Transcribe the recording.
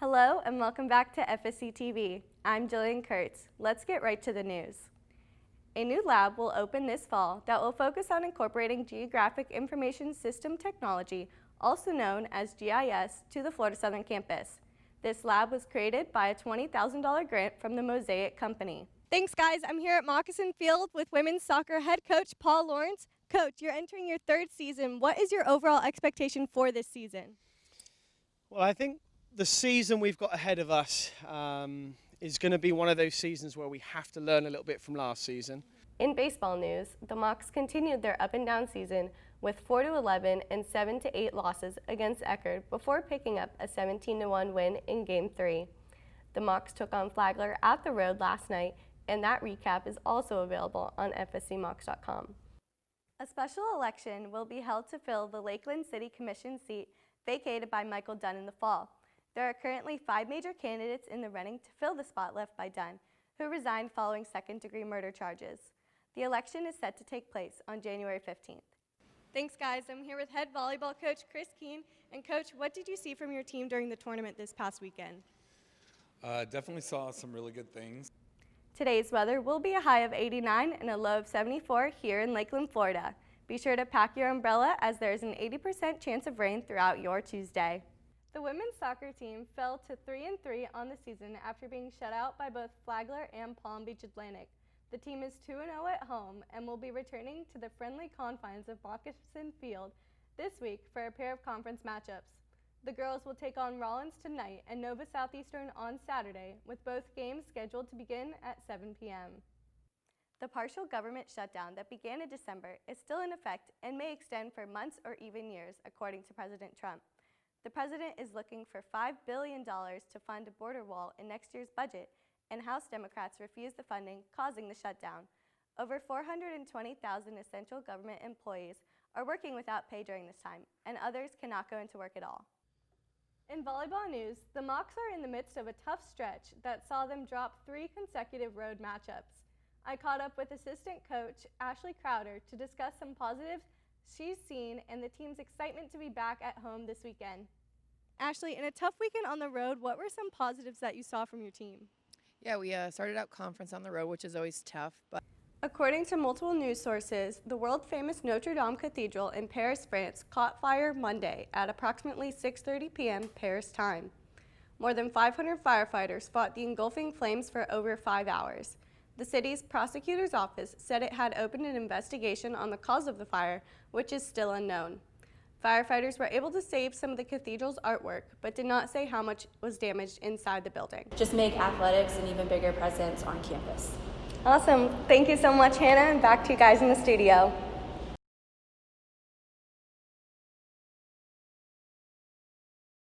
Hello and welcome back to FSC TV. I'm Jillian Kurtz. Let's get right to the news. A new lab will open this fall that will focus on incorporating Geographic Information System technology, also known as GIS, to the Florida Southern campus. This lab was created by a $20,000 grant from the Mosaic Company. Thanks guys, I'm here at Moccasin Field with women's soccer head coach Paul Lawrence. Coach, you're entering your third season. What is your overall expectation for this season? Well, I think the season we've got ahead of us is going to be one of those seasons where we have to learn a little bit from last season. In baseball news, the Mocs continued their up and down season with 4-11 and 7-8 losses against Eckerd before picking up a 17-1 win in Game 3. The Mocs took on Flagler at the road last night, and that recap is also available on fscmocs.com. A special election will be held to fill the Lakeland City Commission seat vacated by Michael Dunn in the fall. There are currently 5 major candidates in the running to fill the spot left by Dunn, who resigned following second-degree murder charges. The election is set to take place on January 15th. Thanks, guys. I'm here with head volleyball coach Chris Keene. And, Coach, what did you see from your team during the tournament this past weekend? Definitely saw some really good things. Today's weather will be a high of 89 and a low of 74 here in Lakeland, Florida. Be sure to pack your umbrella as there is an 80% chance of rain throughout your Tuesday. The women's soccer team fell to 3-3 on the season after being shut out by both Flagler and Palm Beach Atlantic. The team is 2-0 at home and will be returning to the friendly confines of Moccasin Field this week for a pair of conference matchups. The girls will take on Rollins tonight and Nova Southeastern on Saturday, with both games scheduled to begin at 7 p.m. The partial government shutdown that began in December is still in effect and may extend for months or even years, according to President Trump. The president is looking for $5 billion to fund a border wall in next year's budget, and House Democrats refused the funding, causing the shutdown. Over 420,000 essential government employees are working without pay during this time, and others cannot go into work at all. In volleyball news, the Mocs are in the midst of a tough stretch that saw them drop 3 consecutive road matchups. I caught up with assistant coach Ashley Crowder to discuss some positives she's seen and the team's excitement to be back at home this weekend. Ashley, in a tough weekend on the road, what were some positives that you saw from your team? Yeah, we started out conference on the road, which is always tough. But according to multiple news sources, the world-famous Notre Dame Cathedral in Paris, France caught fire Monday at approximately 6:30 p.m. Paris time. More than 500 firefighters fought the engulfing flames for over 5 hours. The city's prosecutor's office said it had opened an investigation on the cause of the fire, which is still unknown. Firefighters were able to save some of the cathedral's artwork, but did not say how much was damaged inside the building. Just make athletics an even bigger presence on campus. Awesome. Thank you so much, Hannah, and back to you guys in the studio.